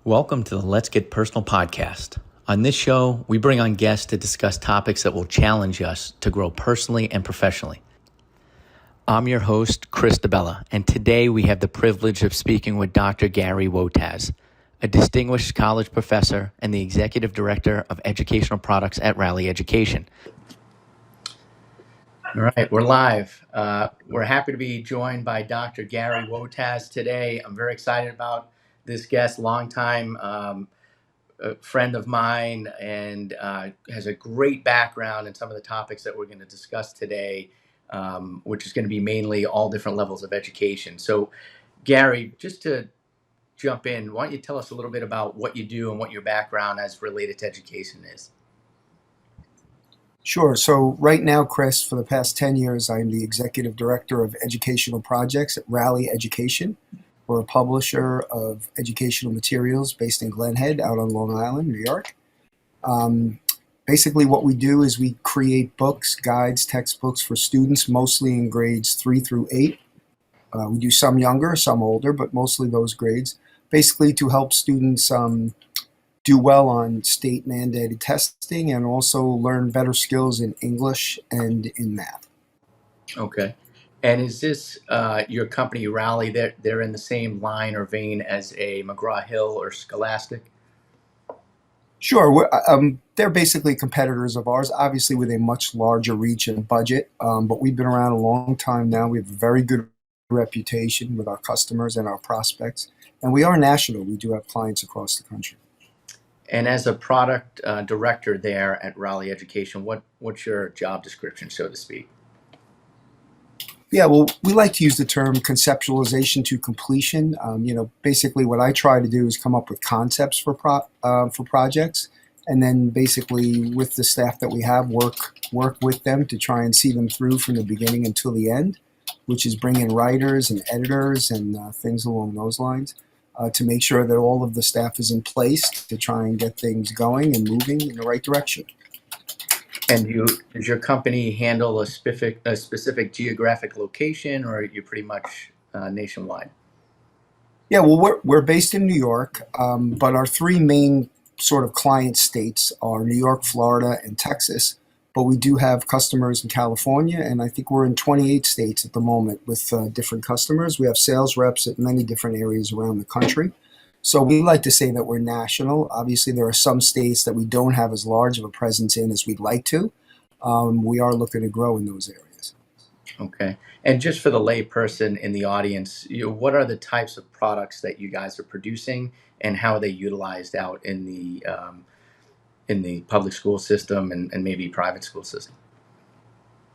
Welcome to the Let's Get Personal podcast. On this show, we bring on guests to discuss topics that will challenge us to grow personally and professionally. I'm your host, Chris DiBella, and today we have the privilege of speaking with Dr. Gary Wojtas, a distinguished college professor and the executive director of educational products at Rally Education. All right, we're live. We're happy to be joined by Dr. Gary Wojtas today. I'm very excited about this guest, longtime friend of mine, and has a great background in some of the topics that we're going to discuss today, which is going to be mainly all different levels of education. So, Gary, just to jump in, why don't you tell us a little bit about what you do and what your background as related to education is? Sure. So right now, Chris, for the past 10 years, I'm the executive director of educational projects at Rally Education. We're a publisher of educational materials based in Glen Head out on Long Island, New York. Basically, what we do is we create books, guides, textbooks for students, mostly in grades 3 through 8. We do some younger, some older, but mostly those grades, basically to help students do well on state-mandated testing and also learn better skills in English and in math. Okay. And is this your company, Rally, they're in the same line or vein as a McGraw-Hill or Scholastic? Sure. They're basically competitors of ours, obviously with a much larger reach and budget, but we've been around a long time now. We have a very good reputation with our customers and our prospects, and we are national. We do have clients across the country. And as a product director there at Raleigh Education, what's your job description, so to speak? Yeah, well, we like to use the term conceptualization to completion. Basically what I try to do is come up with concepts for projects, and then basically with the staff that we have, work with them to try and see them through from the beginning until the end, which is bring in writers and editors and things along those lines. To make sure that all of the staff is in place to try and get things going and moving in the right direction. And does your company handle a specific geographic location, or are you pretty much nationwide? Yeah, well, we're based in New York, but our three main sort of client states are New York, Florida, and Texas. But we do have customers in California, and I think we're in 28 states at the moment with different customers. We have sales reps at many different areas around the country. So we like to say that we're national. Obviously, there are some states that we don't have as large of a presence in as we'd like to. We are looking to grow in those areas. Okay. And just for the lay person in the audience, what are the types of products that you guys are producing, and how are they utilized out in the public school system and maybe private school system?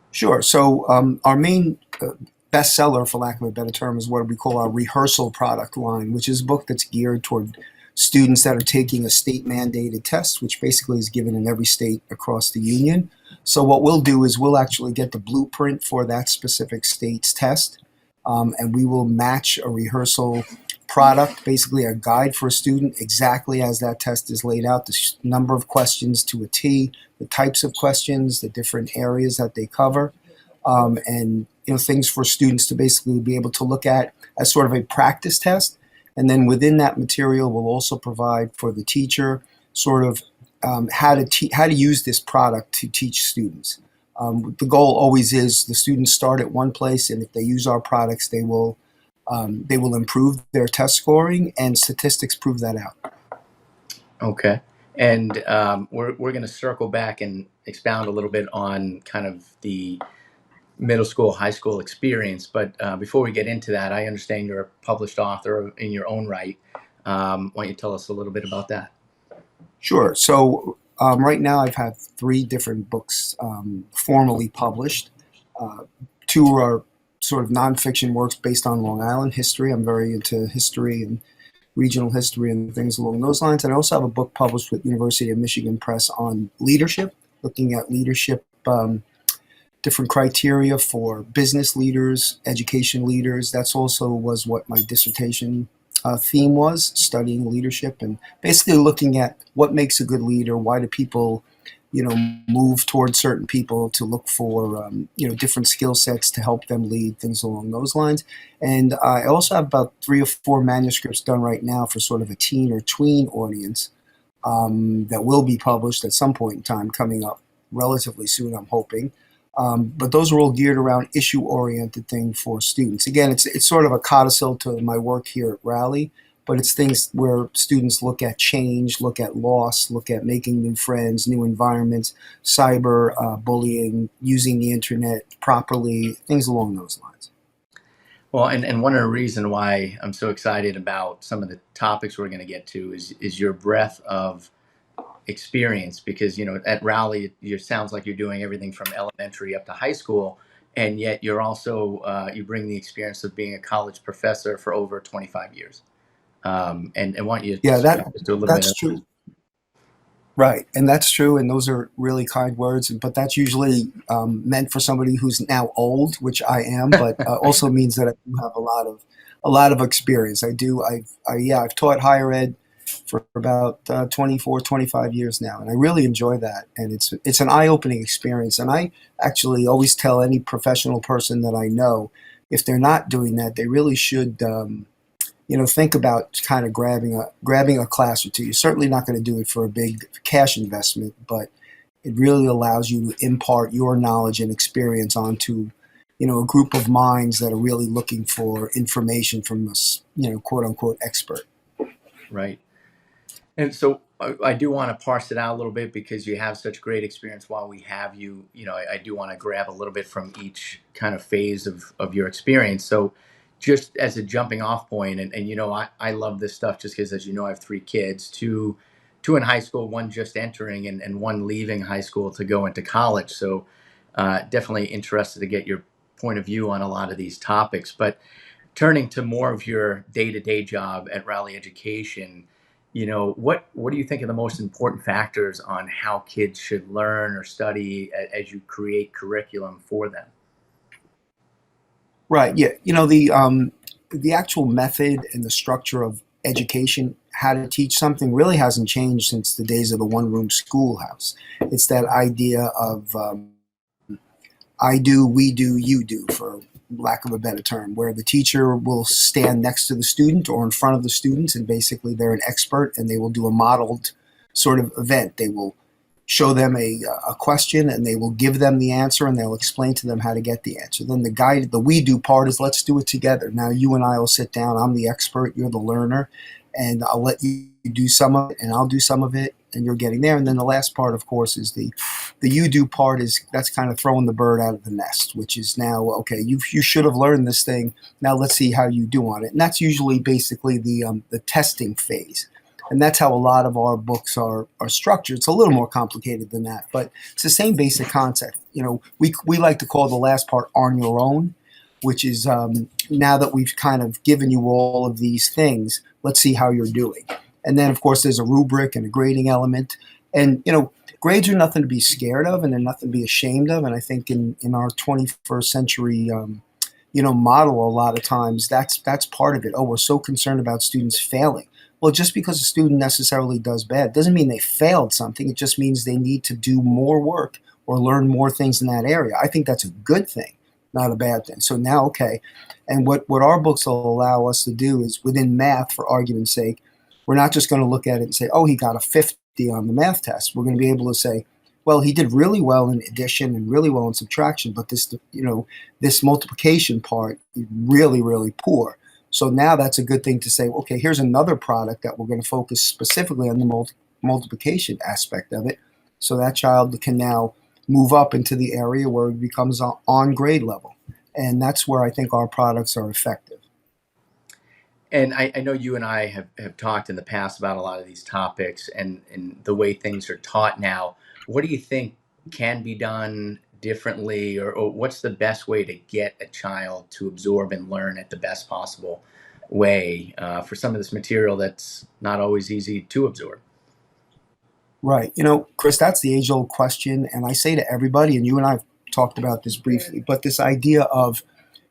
Sure. So our main bestseller, for lack of a better term, is what we call our rehearsal product line, which is a book that's geared toward students that are taking a state-mandated test, which basically is given in every state across the union. So what we'll do is we'll actually get the blueprint for that specific state's test, and we will match a rehearsal product, basically a guide for a student exactly as that test is laid out, the number of questions to a T, the types of questions, the different areas that they cover, and things for students to basically be able to look at as sort of a practice test. And then within that material, we'll also provide for the teacher sort of how to use this product to teach students. The goal always is the students start at one place, and if they use our products, they will improve their test scoring, and statistics prove that out. Okay. And we're going to circle back and expound a little bit on kind of the middle school, high school experience. But before we get into that, I understand you're a published author in your own right. Why don't you tell us a little bit about that? Sure. So right now I've had 3 different books formally published. 2 are sort of nonfiction works based on Long Island history. I'm very into history and regional history and things along those lines. And I also have a book published with University of Michigan Press on leadership, looking at leadership, different criteria for business leaders, education leaders. That's also was what my dissertation theme was, studying leadership and basically looking at what makes a good leader, why do people move towards certain people, to look for, different skill sets to help them lead, things along those lines. And I also have about 3 or 4 manuscripts done right now for sort of a teen or tween audience, that will be published at some point in time coming up relatively soon, I'm hoping. But those are all geared around issue-oriented thing for students. Again, it's sort of a codicil to my work here at Rally, but it's things where students look at change, look at loss, look at making new friends, new environments, cyber bullying, using the internet properly, things along those lines. Well, and one of the reasons why I'm so excited about some of the topics we're going to get to is your breadth of experience, because at Raleigh it sounds like you're doing everything from elementary up to high school, and yet you're also you bring the experience of being a college professor for over 25 years. And want you Yeah, to do a little bit that's of. true. Right, and that's true, and those are really kind words. But that's usually meant for somebody who's now old, which I am. But also means that I do have a lot of experience. I've taught higher ed for about 24, 25 years now, and I really enjoy that. And it's an eye-opening experience. And I actually always tell any professional person that I know, if they're not doing that, they really should. Think about kind of grabbing a class or two. You're certainly not going to do it for a big cash investment, but it really allows you to impart your knowledge and experience onto, a group of minds that are really looking for information from this, quote unquote expert. Right. And so I do want to parse it out a little bit, because you have such great experience. While we have you, I do want to grab a little bit from each kind of phase of your experience. So just as a jumping off point, and I love this stuff just because, as you know, I have 3 kids, two in high school, one just entering, and one leaving high school to go into college. So definitely interested to get your point of view on a lot of these topics. But turning to more of your day-to-day job at Raleigh Education, what do you think are the most important factors on how kids should learn or study as you create curriculum for them? Right. Yeah. The actual method and the structure of education, how to teach something, really hasn't changed since the days of the one-room schoolhouse. It's that idea of I do, we do, you do, for lack of a better term, where the teacher will stand next to the student or in front of the students, and basically they're an expert, and they will do a modeled sort of event. They will show them a question, and they will give them the answer, and they'll explain to them how to get the answer. Then the we do part is, let's do it together. Now you and I will sit down. I'm the expert, you're the learner, and I'll let you do some of it, and I'll do some of it, and you're getting there. And then the last part, of course, is the you do part. That's kind of throwing the bird out of the nest, which is now, okay, you should have learned this thing. Now let's see how you do on it. And that's usually basically the testing phase. And that's how a lot of our books are structured. It's a little more complicated than that, but it's the same basic concept. We like to call the last part on your own, which is now that we've kind of given you all of these things, let's see how you're doing. And then, of course, there's a rubric and a grading element. And, grades are nothing to be scared of, and they're nothing to be ashamed of. And I think in our 21st century, model, a lot of times that's part of it. Oh, we're so concerned about students failing. Well, just because a student necessarily does bad doesn't mean they failed something. It just means they need to do more work or learn more things in that area. I think that's a good thing, not a bad thing. So now, okay, and what our books will allow us to do is, within math, for argument's sake, we're not just going to look at it and say, oh, he got a 50 on the math test. We're going to be able to say, well, he did really well in addition and really well in subtraction, but this multiplication part is really, really poor. So now that's a good thing to say, okay, here's another product that we're going to focus specifically on the multiplication aspect of it. So that child can now move up into the area where it becomes on grade level. And that's where I think our products are effective. And I know you and I have talked in the past about a lot of these topics and the way things are taught now. What do you think can be done differently, or what's the best way to get a child to absorb and learn at the best possible way for some of this material that's not always easy to absorb? Right. Chris, that's the age-old question. And I say to everybody, and you and I have talked about this briefly, but this idea of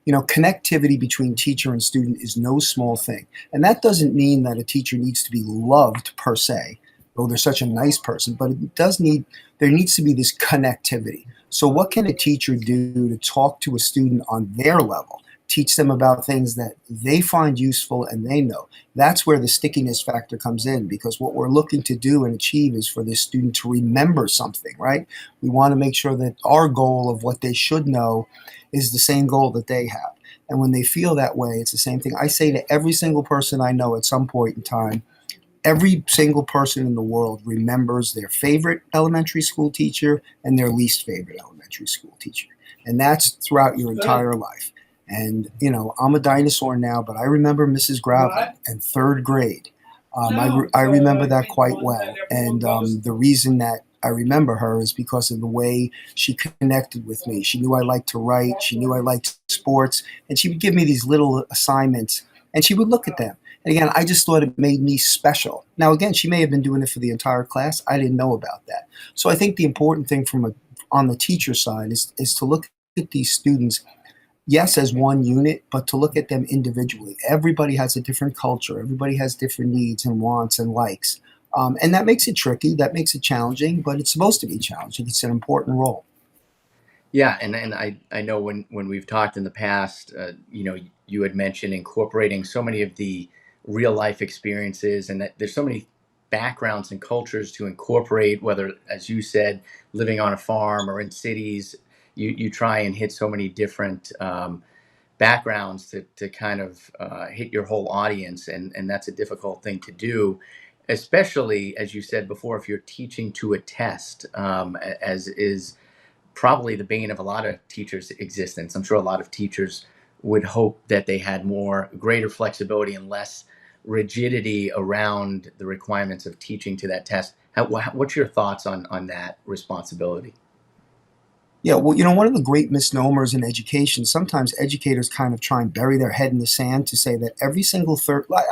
connectivity between teacher and student is no small thing. And that doesn't mean that a teacher needs to be loved per se. they're such a nice person, but there needs to be this connectivity. So what can a teacher do to talk to a student on their level, teach them about things that they find useful and they know? That's where the stickiness factor comes in, because what we're looking to do and achieve is for this student to remember something, right? We want to make sure that our goal of what they should know is the same goal that they have. And when they feel that way, it's the same thing. I say to every single person I know at some point in time, every single person in the world remembers their favorite elementary school teacher and their least favorite elementary school teacher. And that's throughout your entire life. And, I'm a dinosaur now, but I remember Mrs. Gravlin in third grade. I remember that quite well. And the reason that I remember her is because of the way she connected with me. She knew I liked to write. She knew I liked sports. And she would give me these little assignments, and she would look at them. And again, I just thought it made me special. Now, again, she may have been doing it for the entire class. I didn't know about that. So I think the important thing on the teacher side is to look at these students, yes, as one unit, but to look at them individually. Everybody has a different culture. Everybody has different needs and wants and likes. And that makes it tricky. That makes it challenging, but it's supposed to be challenging. It's an important role. Yeah, and I know when we've talked in the past, you had mentioned incorporating so many of the real life experiences, and that there's so many backgrounds and cultures to incorporate, whether, as you said, living on a farm or in cities. You try and hit so many different backgrounds to kind of hit your whole audience, and that's a difficult thing to do, especially, as you said before, if you're teaching to a test, as is probably the bane of a lot of teachers' existence. I'm sure a lot of teachers would hope that they had greater flexibility and less rigidity around the requirements of teaching to that test. What's your thoughts on that responsibility? Yeah, well, one of the great misnomers in education, sometimes educators kind of try and bury their head in the sand to say that every single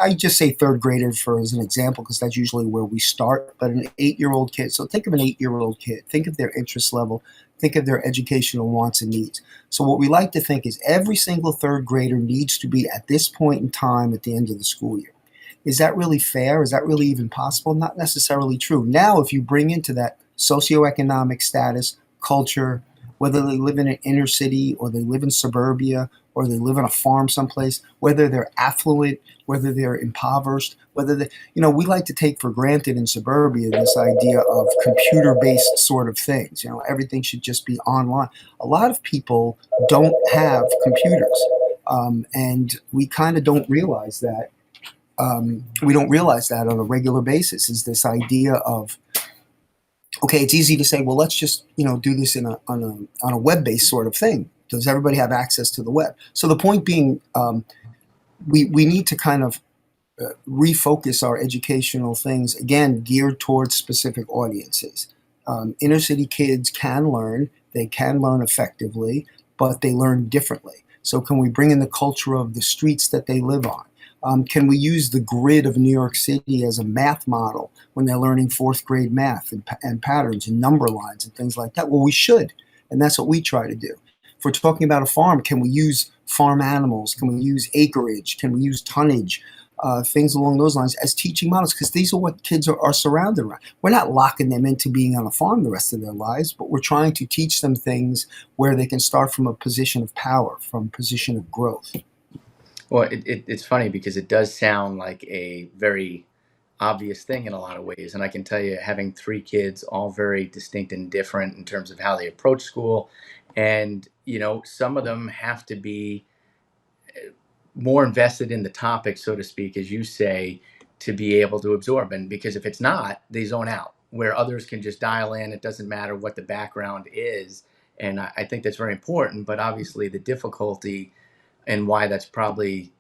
I just say third grader as an example, because that's usually where we start, but an 8-year-old kid. So think of an 8-year-old kid, think of their interest level, think of their educational wants and needs. So what we like to think is every single third grader needs to be at this point in time at the end of the school year. Is that really fair? Is that really even possible? Not necessarily true. Now, if you bring into that socioeconomic status, culture, whether they live in an inner city or they live in suburbia or they live on a farm someplace, whether they're affluent, whether they're impoverished, we like to take for granted in suburbia this idea of computer-based sort of things. Everything should just be online. A lot of people don't have computers, and we kind of don't realize that. We don't realize that on a regular basis, is this idea of, okay, it's easy to say, well, let's just do this on a web-based sort of thing. Does everybody have access to the web? So the point being, we need to kind of refocus our educational things, again, geared towards specific audiences. Inner city kids can learn, they can learn effectively, but they learn differently. So can we bring in the culture of the streets that they live on? Can we use the grid of New York City as a math model when they're learning fourth grade math and patterns and number lines and things like that? Well, we should, and that's what we try to do. If we're talking about a farm, can we use farm animals? Can we use acreage? Can we use tonnage? Things along those lines as teaching models, because these are what kids are surrounded around. We're not locking them into being on a farm the rest of their lives, but we're trying to teach them things where they can start from a position of power, from a position of growth. Well, it's funny because it does sound like a very obvious thing in a lot of ways. And I can tell you, having 3 kids, all very distinct and different in terms of how they approach school. And, some of them have to be more invested in the topic, so to speak, as you say, to be able to absorb. And because if it's not, they zone out, where others can just dial in. It doesn't matter what the background is. And I think that's very important. But obviously, the difficulty and why that's probably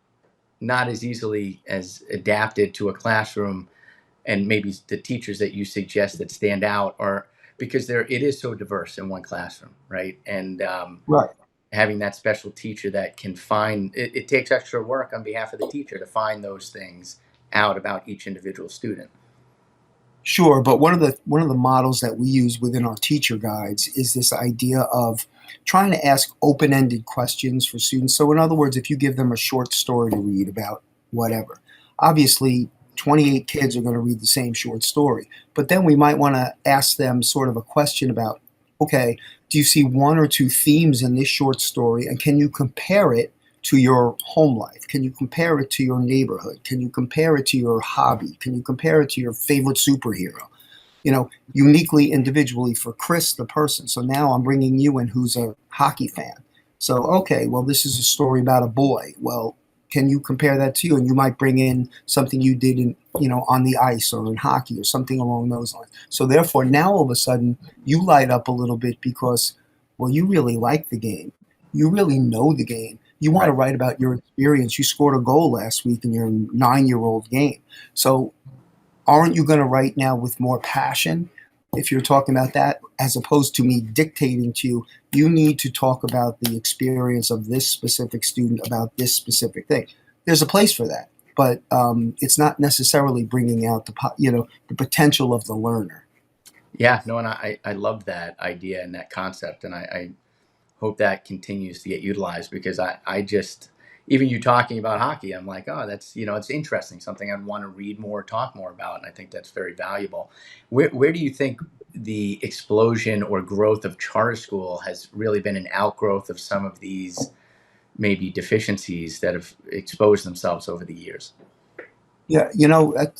not as easily as adapted to a classroom, and maybe the teachers that you suggest that stand out are because it is so diverse in one classroom, right? And Right. having that special teacher that can find it takes extra work on behalf of the teacher to find those things out about each individual student. Sure, but one of the models that we use within our teacher guides is this idea of trying to ask open-ended questions for students. So in other words, if you give them a short story to read about whatever, obviously 28 kids are going to read the same short story. But then we might want to ask them sort of a question about, okay, do you see one or two themes in this short story, and can you compare it to your home life? Can you compare it to your neighborhood? Can you compare it to your hobby? Can you compare it to your favorite superhero? Uniquely, individually for Chris, the person. So now I'm bringing you in who's a hockey fan. So, okay, well, this is a story about a boy. Well, can you compare that to you? And you might bring in something you did on the ice or in hockey or something along those lines. So therefore, now all of a sudden you light up a little bit because, well, you really like the game. You really know the game. You want to Right. write about your experience. You scored a goal last week in your 9-year-old game. So aren't you going to write now with more passion if you're talking about that, as opposed to me dictating to you, you need to talk about the experience of this specific student about this specific thing? There's a place for that, but it's not necessarily bringing out the potential of the learner. Yeah, no, and I love that idea and that concept, and I hope that continues to get utilized because I just, even you talking about hockey, I'm like, oh, that's, it's interesting, something I'd want to read more, talk more about. And I think that's very valuable. Where do you think the explosion or growth of charter school has really been an outgrowth of some of these maybe deficiencies that have exposed themselves over the years? Yeah,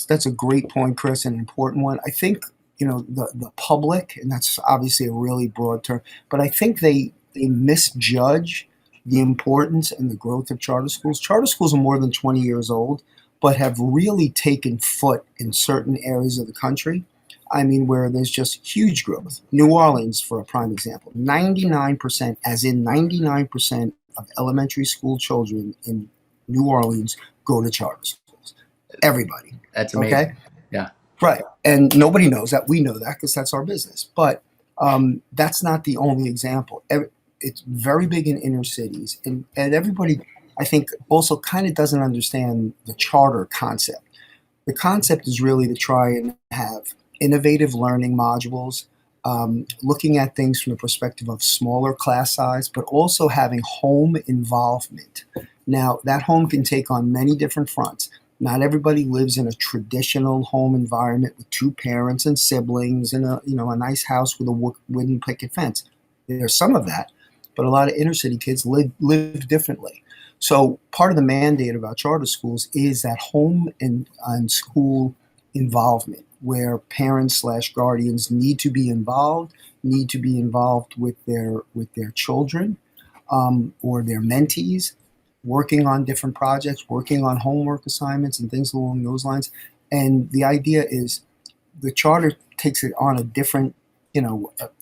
that's a great point, Chris, and an important one. I think the public, and that's obviously a really broad term, but I think they misjudge the importance and the growth of charter schools. Charter schools are more than 20 years old, but have really taken foot in certain areas of the country. I mean, where there's just huge growth. New Orleans, for a prime example, 99%, as in 99% of elementary school children in New Orleans go to charter schools. Everybody. That's Okay. amazing. Yeah. Right. And nobody knows that. We know that because that's our business. But that's not the only example. It's very big in inner cities. And everybody, I think, also kind of doesn't understand the charter concept. The concept is really to try and have innovative learning modules, looking at things from the perspective of smaller class size, but also having home involvement. Now, that home can take on many different fronts. Not everybody lives in a traditional home environment with two parents and siblings and a nice house with a wooden picket fence. There's some of that, but a lot of inner city kids live differently. So part of the mandate about charter schools is that home and school involvement, where parents / guardians need to be involved with their children or their mentees, working on different projects, working on homework assignments and things along those lines. And the idea is the charter takes it on a different,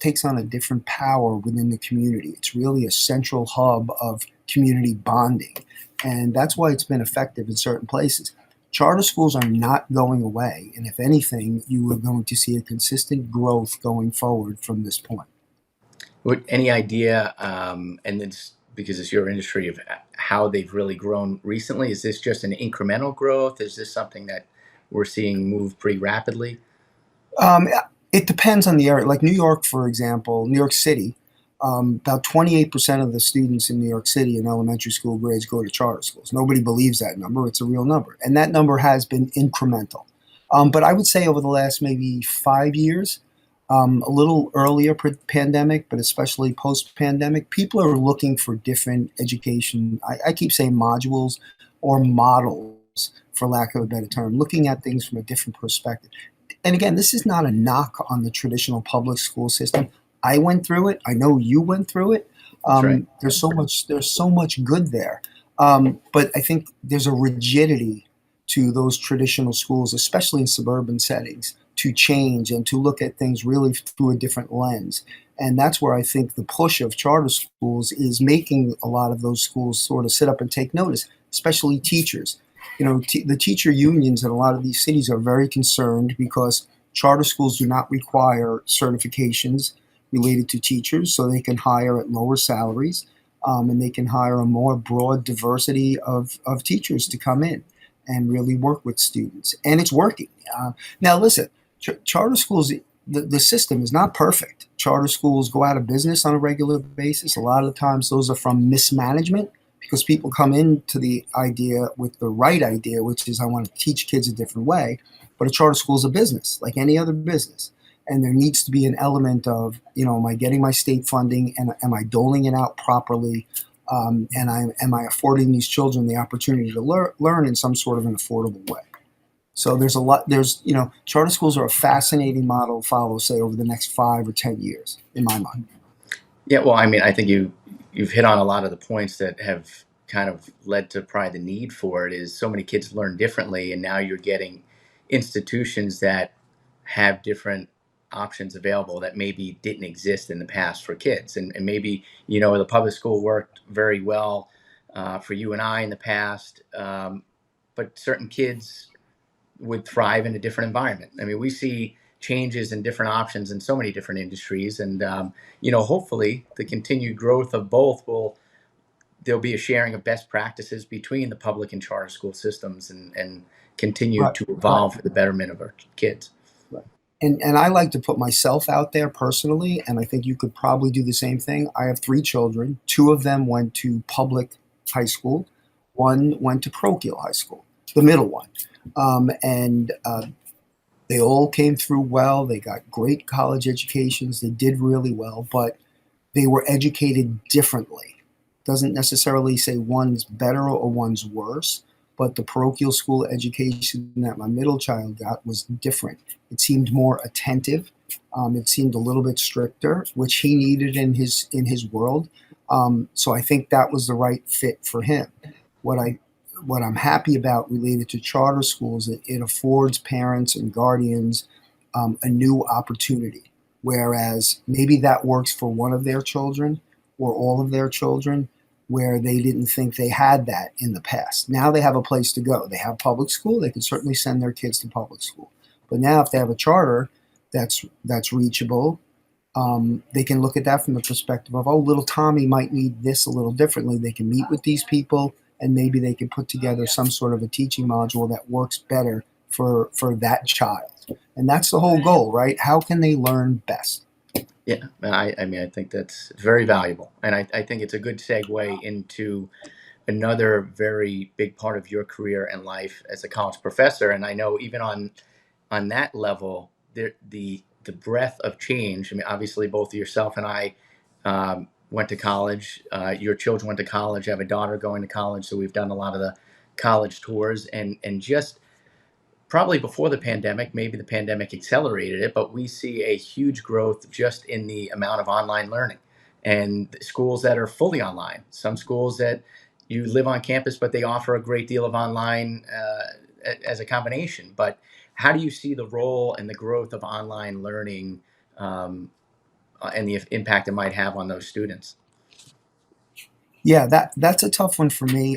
takes on a different power within the community. It's really a central hub of community bonding. And that's why it's been effective in certain places. Charter schools are not going away. And if anything, you are going to see a consistent growth going forward from this point. Any idea, and it's because it's your industry, of how they've really grown recently? Is this just an incremental growth? Is this something that we're seeing move pretty rapidly? Um, it depends on the area. Like New York, for example, New York City, about 28% of the students in New York City in elementary school grades go to charter schools. Nobody believes that number. It's a real number. And that number has been incremental. But I would say over the last maybe 5 years, a little earlier pandemic, but especially post-pandemic, people are looking for different education. I keep saying modules or models, for lack of a better term, looking at things from a different perspective. And again, this is not a knock on the traditional public school system. I went through it. I know you went through it. That's right. There's so much good there. But I think there's a rigidity to those traditional schools, especially in suburban settings, to change and to look at things really through a different lens. And that's where I think the push of charter schools is making a lot of those schools sort of sit up and take notice, especially teachers. The teacher unions in a lot of these cities are very concerned because charter schools do not require certifications related to teachers, so they can hire at lower salaries, and they can hire a more broad diversity of teachers to come in and really work with students. And it's working. Now, listen, charter schools, the system is not perfect. Charter schools go out of business on a regular basis. A lot of the times those are from mismanagement. because people come into the idea with the right idea, which is I want to teach kids a different way. But a charter school is a business like any other business. And there needs to be an element of, am I getting my state funding, and am I doling it out properly? And am I affording these children the opportunity to learn in some sort of an affordable way? So there's a lot. Charter schools are a fascinating model to follow, say, over the next 5 or 10 years, in my mind. Yeah, well, I mean, I think you've hit on a lot of the points that have kind of led to probably the need for it. Is so many kids learn differently, and now you're getting institutions that have different options available that maybe didn't exist in the past for kids, and maybe the public school worked very well for you and I in the past, but certain kids would thrive in a different environment. I mean, we see changes and different options in so many different industries, and hopefully the continued growth of both there'll be a sharing of best practices between the public and charter school systems, and continue Right. to evolve for the betterment of our kids. Right. And I like to put myself out there personally, and I think you could probably do the same thing. I have 3 children. 2 of them went to public high school. 1 went to parochial high school, the middle one. And they all came through well. They got great college educations. They did really well, but they were educated differently. Doesn't necessarily say one's better or one's worse, but the parochial school education that my middle child got was different. It seemed more attentive. It seemed a little bit stricter, which he needed in his world. So I think that was the right fit for him. What I'm happy about related to charter schools, it affords parents and guardians a new opportunity. Whereas maybe that works for one of their children or all of their children, where they didn't think they had that in the past. Now they have a place to go. They have public school. They can certainly send their kids to public school. But now if they have a charter that's reachable, they can look at that from the perspective of, oh, little Tommy might need this a little differently. They can meet with these people, and maybe they can put together some sort of a teaching module that works better for that child. And that's the whole goal, right? How can they learn best? Yeah, I mean, I think that's very valuable, and I think it's a good segue into another very big part of your career and life as a college professor. And I know even on that level, the breadth of change. I mean, obviously, both yourself and I went to college. Your children went to college. I have a daughter going to college, so we've done a lot of the college tours, and just probably before the pandemic, maybe the pandemic accelerated it, but we see a huge growth just in the amount of online learning, and schools that are fully online. Some schools that you live on campus, but they offer a great deal of online as a combination. But how do you see the role and the growth of online learning, and the impact it might have on those students? Yeah, that's a tough one for me.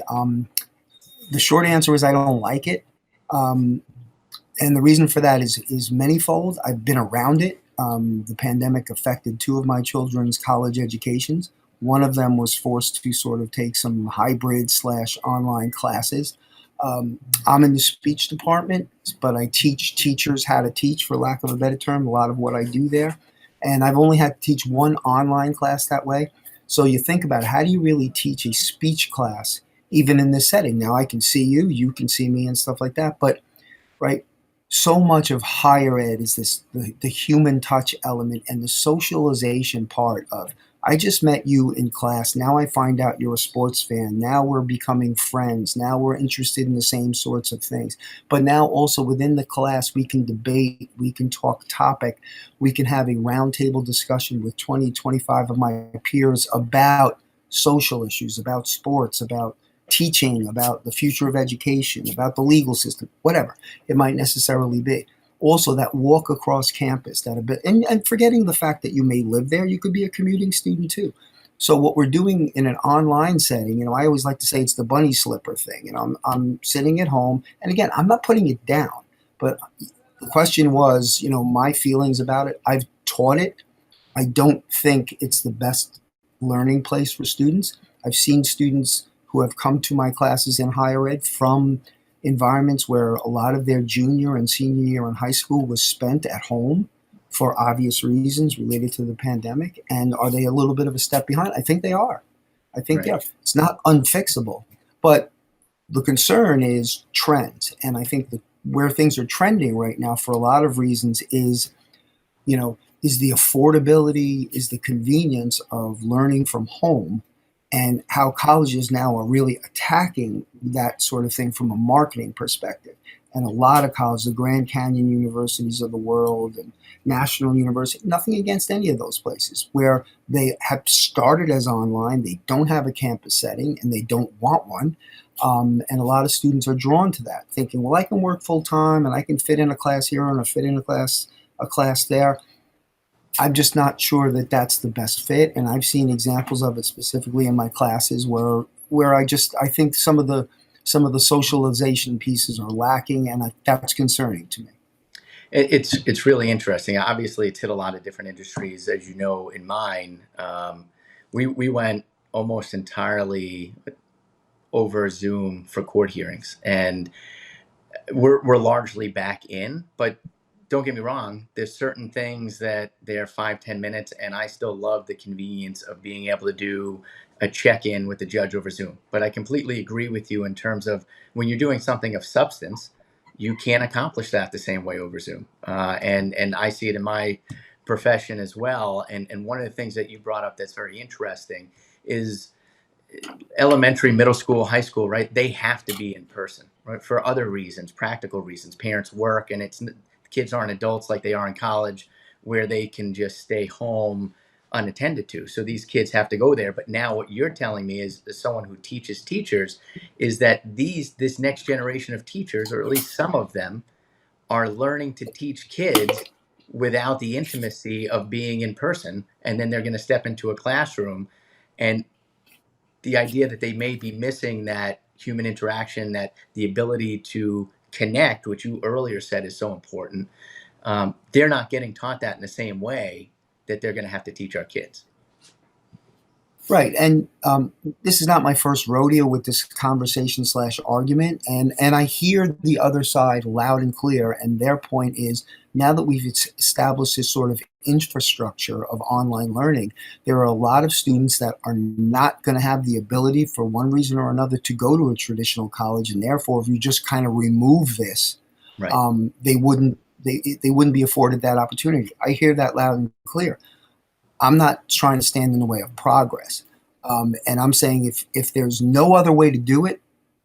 The short answer is I don't like it. Um, and the reason for that is manyfold. I've been around it. The pandemic affected 2 of my children's college educations. One of them was forced to sort of take some hybrid / online classes. I'm in the speech department, but I teach teachers how to teach, for lack of a better term, a lot of what I do there. And I've only had to teach 1 online class that way. So you think about it, how do you really teach a speech class, even in this setting? Now I can see you, you can see me and stuff like that, but right, so much of higher ed is the human touch element and the socialization part of, I just met you in class. Now I find out you're a sports fan. Now we're becoming friends. Now we're interested in the same sorts of things. But now also within the class, we can debate, we can talk topic, we can have a roundtable discussion with 20, 25 of my peers about social issues, about sports, about teaching, about the future of education, about the legal system, whatever it might necessarily be. Also, that walk across campus, that a bit, and forgetting the fact that you may live there, you could be a commuting student too. So what we're doing in an online setting, I always like to say it's the bunny slipper thing. I'm sitting at home, and again, I'm not putting it down, but the question was, my feelings about it. I've taught it. I don't think it's the best learning place for students. I've seen students who have come to my classes in higher ed from environments where a lot of their junior and senior year in high school was spent at home for obvious reasons related to the pandemic. And are they a little bit of a step behind? I think they are. I think, Right. yeah, it's not unfixable, but the concern is trends. And I think that where things are trending right now for a lot of reasons is, is the affordability, is the convenience of learning from home, and how colleges now are really attacking that sort of thing from a marketing perspective. And a lot of colleges, the Grand Canyon universities of the world and National University, nothing against any of those places, where they have started as online, they don't have a campus setting, and they don't want one. And a lot of students are drawn to that, thinking, well, I can work full time and I can fit in a class here and I fit in a class there. I'm just not sure that that's the best fit, and I've seen examples of it specifically in my classes where I think some of the socialization pieces are lacking, and that's concerning to me. It's really interesting. Obviously, it's hit a lot of different industries, as you know. In mine, we went almost entirely over Zoom for court hearings, and we're largely back in. But don't get me wrong, there's certain things that they're 5-10 minutes, and I still love the convenience of being able to do a check-in with the judge over Zoom. But I completely agree with you in terms of when you're doing something of substance, you can't accomplish that the same way over Zoom. And I see it in my profession as well. And one of the things that you brought up that's very interesting is elementary, middle school, high school, right? They have to be in person, right? For other reasons, practical reasons. Parents work, and kids aren't adults like they are in college, where they can just stay home unattended to. So these kids have to go there. But now, what you're telling me is, as someone who teaches teachers, is that this next generation of teachers, or at least some of them, are learning to teach kids without the intimacy of being in person, and then they're going to step into a classroom, and the idea that they may be missing that human interaction, that the ability to connect, which you earlier said is so important, they're not getting taught that in the same way that they're going to have to teach our kids. Right, and this is not my first rodeo with this conversation slash argument, and I hear the other side loud and clear. And their point is, now that we've established this sort of infrastructure of online learning, there are a lot of students that are not going to have the ability, for one reason or another, to go to a traditional college, and therefore, if you just kind of remove this, Right. they wouldn't be afforded that opportunity. I hear that loud and clear. I'm not trying to stand in the way of progress. And I'm saying if there's no other way to do it,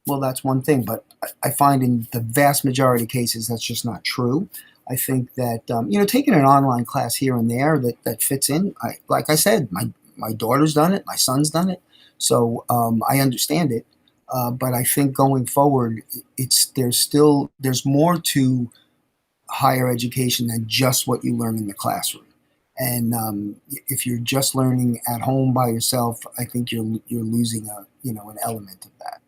well, that's one thing. But I find in the vast majority of cases that's just not true. I think that taking an online class here and there that fits in. Like I said, my daughter's done it, my son's done it, so I understand it. But I think going forward, there's more to higher education than just what you learn in the classroom. And if you're just learning at home by yourself, I think you're losing an element of that.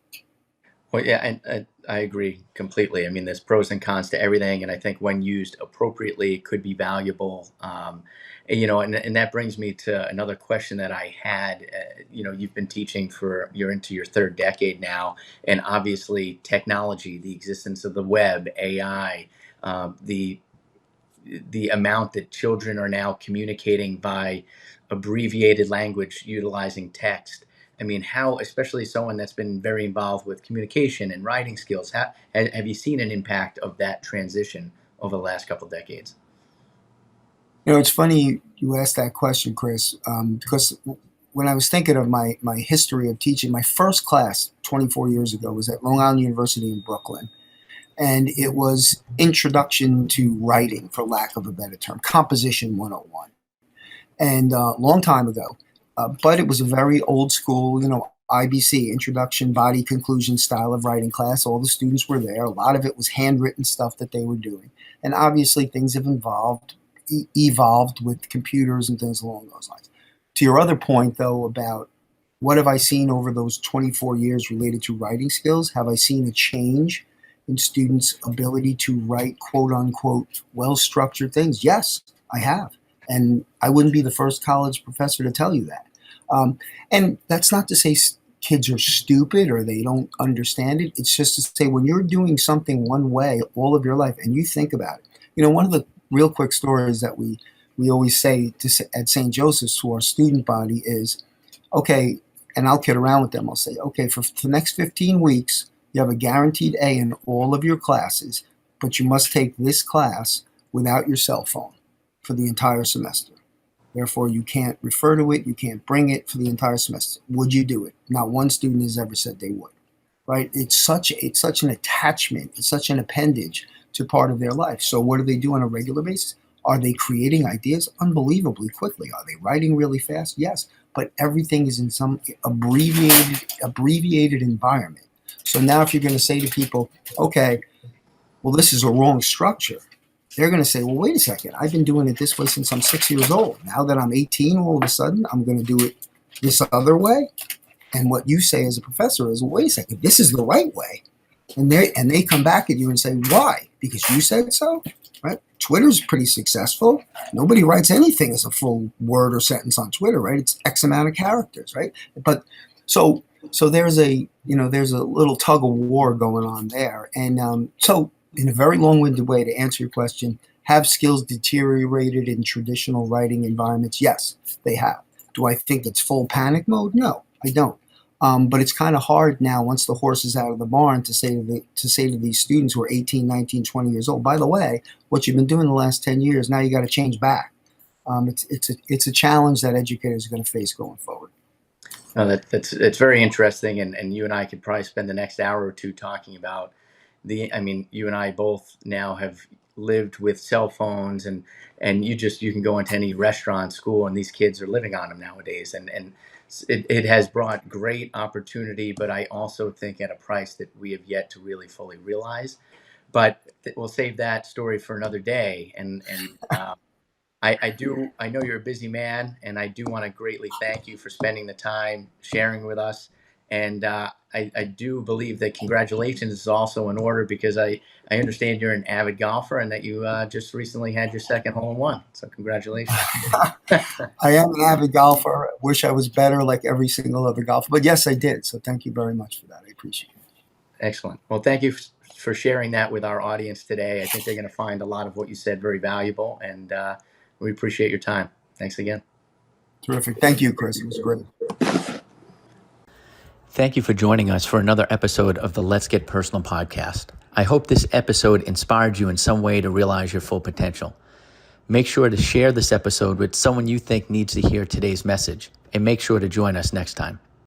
Well, yeah, and I agree completely. I mean, there's pros and cons to everything, and I think when used appropriately, it could be valuable. And that brings me to another question that I had. You've been teaching you're into your third decade now, and obviously, technology, the existence of the web, AI, the amount that children are now communicating by abbreviated language utilizing text. I mean, how, especially someone that's been very involved with communication and writing skills, have you seen an impact of that transition over the last couple of decades? It's funny you asked that question, Chris, because when I was thinking of my history of teaching, my first class 24 years ago was at Long Island University in Brooklyn. And it was Introduction to Writing, for lack of a better term, Composition 101. And a long time ago. But it was a very old school, IBC, Introduction, Body, Conclusion style of writing class. All the students were there. A lot of it was handwritten stuff that they were doing. And obviously things have evolved with computers and things along those lines. To your other point, though, about what have I seen over those 24 years related to writing skills? Have I seen a change in students' ability to write quote unquote well-structured things? Yes, I have. And I wouldn't be the first college professor to tell you that. And that's not to say kids are stupid or they don't understand it. It's just to say when you're doing something one way all of your life and you think about it. One of the real quick stories that we always say at St. Joseph's to our student body is, okay, and I'll kid around with them. I'll say, okay, for the next 15 weeks, you have a guaranteed A in all of your classes, but you must take this class without your cell phone for the entire semester. Therefore, you can't refer to it, you can't bring it for the entire semester. Would you do it? Not one student has ever said they would. Right? It's such an attachment, it's such an appendage to part of their life. So what do they do on a regular basis? Are they creating ideas unbelievably quickly? Are they writing really fast? Yes, but everything is in some abbreviated environment. So now if you're going to say to people, okay, well, this is a wrong structure, they're going to say, well, wait a second, I've been doing it this way since I'm 6 years old. Now that I'm 18, all of a sudden, I'm going to do it this other way. And what you say as a professor is, well, wait a second, this is the right way. And they come back at you and say, why? Because you said so, right? Twitter's pretty successful. Nobody writes anything as a full word or sentence on Twitter, right? It's X amount of characters, right? But so there's a little tug of war going on there. And so in a very long-winded way to answer your question, have skills deteriorated in traditional writing environments? Yes, they have. Do I think it's full panic mode? No, I don't. But it's kind of hard now, once the horse is out of the barn, to say to these students who are 18, 19, 20 years old, by the way, what you've been doing the last 10 years, now you got to change back. It's a challenge that educators are going to face going forward. No, it's very interesting, and you and I could probably spend the next hour or two talking about you and I both now have lived with cell phones, and you can go into any restaurant, school, and these kids are living on them nowadays, and it has brought great opportunity, but I also think at a price that we have yet to really fully realize. But we'll save that story for another day. And I know you're a busy man, and I do want to greatly thank you for spending the time sharing with us. And I do believe that congratulations is also in order, because I understand you're an avid golfer and that you just recently had your second hole-in-one. So congratulations. I am an avid golfer. I wish I was better like every single other golfer. But yes, I did. So thank you very much for that. I appreciate it. Excellent. Well, thank you for sharing that with our audience today. I think they're going to find a lot of what you said very valuable, and we appreciate your time. Thanks again. Terrific. Thank you, Chris. It was great. Thank you for joining us for another episode of the Let's Get Personal podcast. I hope this episode inspired you in some way to realize your full potential. Make sure to share this episode with someone you think needs to hear today's message, and make sure to join us next time.